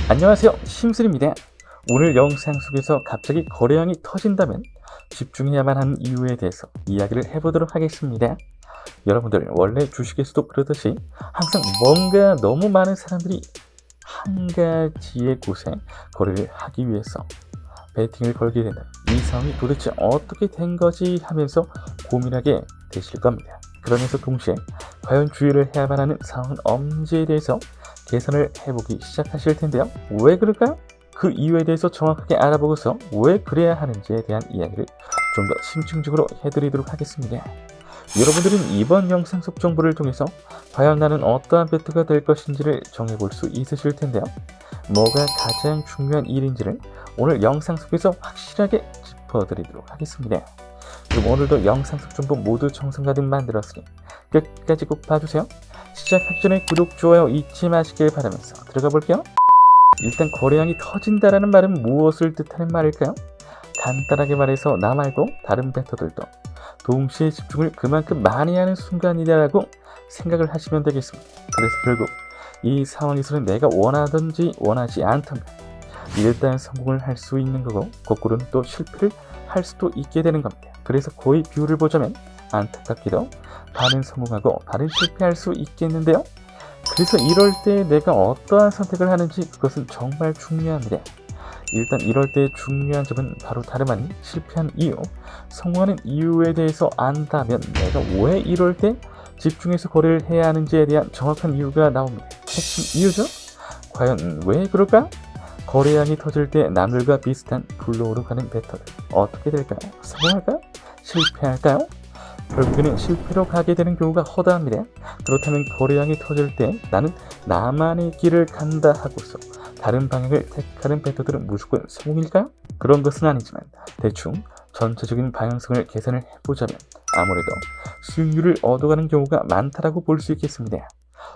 안녕하세요, 심슬입니다. 오늘 영상 속에서 갑자기 거래량이 터진다면 집중해야만 하는 이유에 대해서 이야기를 해보도록 하겠습니다. 여러분들 원래 주식에서도 그러듯이 항상 뭔가 너무 많은 사람들이 한 가지의 곳에 거래를 하기 위해서 베팅을 걸게 된다. 이 상황이 도대체 어떻게 된 거지 하면서 고민하게 되실 겁니다. 그러면서 동시에 과연 주의를 해야만 하는 상황은 언제에 대해서 계산을 해보기 시작하실 텐데요. 왜 그럴까요? 그 이유에 대해서 정확하게 알아보고서 왜 그래야 하는지에 대한 이야기를 좀 더 심층적으로 해드리도록 하겠습니다. 여러분들은 이번 영상 속 정보를 통해서 과연 나는 어떠한 베트가 될 것인지를 정해볼 수 있으실 텐데요. 뭐가 가장 중요한 일인지를 오늘 영상 속에서 확실하게 짚어드리도록 하겠습니다. 그럼 오늘도 영상 속 정보 모두 정성가득 만들었으니 끝까지 꼭 봐주세요. 시작하기 전에 구독, 좋아요 잊지 마시길 바라면서 들어가 볼게요. 일단 거래량이 터진다라는 말은 무엇을 뜻하는 말일까요? 간단하게 말해서 나 말고 다른 베터들도 동시에 집중을 그만큼 많이 하는 순간이다라고 생각을 하시면 되겠습니다. 그래서 결국 이 상황에서는 내가 원하든지 원하지 않던가 일단 성공을 할 수 있는 거고 거꾸로는 또 실패를 할 수도 있게 되는 겁니다. 그래서 거의 비율을 보자면 안타깝게도 반은 성공하고 반은 실패할 수 있겠는데요. 그래서 이럴 때 내가 어떠한 선택을 하는지 그것은 정말 중요합니다. 일단 이럴 때 중요한 점은 바로 다름 아닌 실패한 이유, 성공하는 이유에 대해서 안다면 내가 왜 이럴 때 집중해서 거래를 해야 하는지에 대한 정확한 이유가 나옵니다. 핵심 이유죠? 과연 왜 그럴까? 거래량이 터질 때 남들과 비슷한 플로우로 가는 베터들 어떻게 될까요? 성공할까요? 실패할까요? 결국에는 실패로 가게 되는 경우가 허다합니다. 그렇다면 거래량이 터질 때 나는 나만의 길을 간다 하고서 다른 방향을 택하는 베터들은 무조건 성공일까요? 그런 것은 아니지만 대충 전체적인 방향성을 계산을 해보자면 아무래도 수익률을 얻어가는 경우가 많다라고 볼 수 있겠습니다.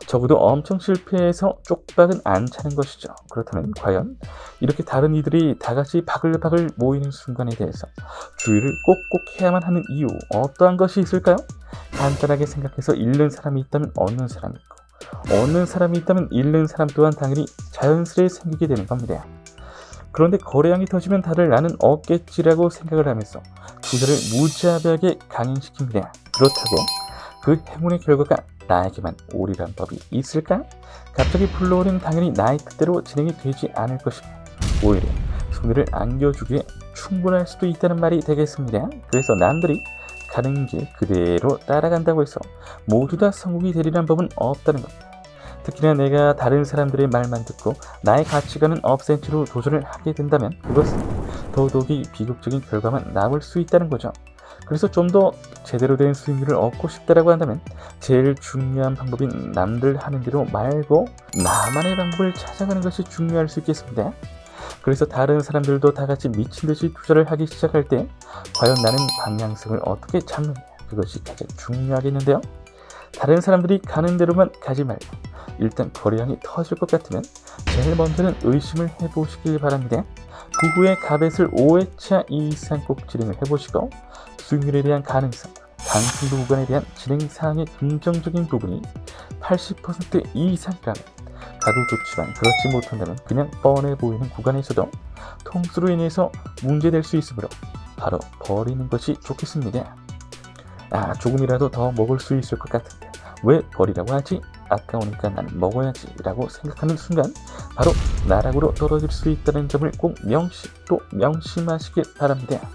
적어도 엄청 실패해서 쪽박은 안 차는 것이죠. 그렇다면 과연 이렇게 다른 이들이 다같이 바글바글 모이는 순간에 대해서 주의를 꼭꼭 해야만 하는 이유 어떠한 것이 있을까요? 간단하게 생각해서 잃는 사람이 있다면 얻는 사람이 있고 얻는 사람이 있다면 잃는 사람 또한 당연히 자연스레 생기게 되는 겁니다. 그런데 거래량이 터지면 다들 나는 얻겠지라고 생각을 하면서 투자를 무자비하게 강행시킵니다. 그렇다고 그 행운의 결과가 나에게만 오리란 법이 있을까? 갑자기 플로우는 당연히 나의 뜻대로 진행이 되지 않을 것입니다. 오히려 손해를 안겨주기에 충분할 수도 있다는 말이 되겠습니다. 그래서 남들이 가는 길 그대로 따라간다고 해서 모두 다 성공이 되리란 법은 없다는 겁니다. 특히나 내가 다른 사람들의 말만 듣고 나의 가치관은 없앤 채로 도전을 하게 된다면 그것은 더더욱이 비극적인 결과만 나올 수 있다는 거죠. 그래서 좀 더 제대로 된 수익률을 얻고 싶다라고 한다면 제일 중요한 방법인 남들 하는 대로 말고 나만의 방법을 찾아가는 것이 중요할 수 있겠습니다. 그래서 다른 사람들도 다 같이 미친 듯이 투자를 하기 시작할 때 과연 나는 방향성을 어떻게 잡느냐 그것이 가장 중요하겠는데요. 다른 사람들이 가는 대로만 가지 말고 일단 거래량이 터질 것 같으면 제일 먼저는 의심을 해보시길 바랍니다. 그 후에 가벳을 5회차 이상 꼭 진행을 해보시고 수익률에 대한 가능성, 강승도 구간에 대한 진행 사항의 긍정적인 부분이 80% 이상이라면 가도 좋지만 그렇지 못한다면 그냥 뻔해 보이는 구간에서도 통수로 인해서 문제될 수 있으므로 바로 버리는 것이 좋겠습니다. 조금이라도 더 먹을 수 있을 것 같은데 왜 버리라고 하지? 아까우니까 나는 먹어야지 라고 생각하는 순간 바로 나락으로 떨어질 수 있다는 점을 꼭 명심하시길 바랍니다.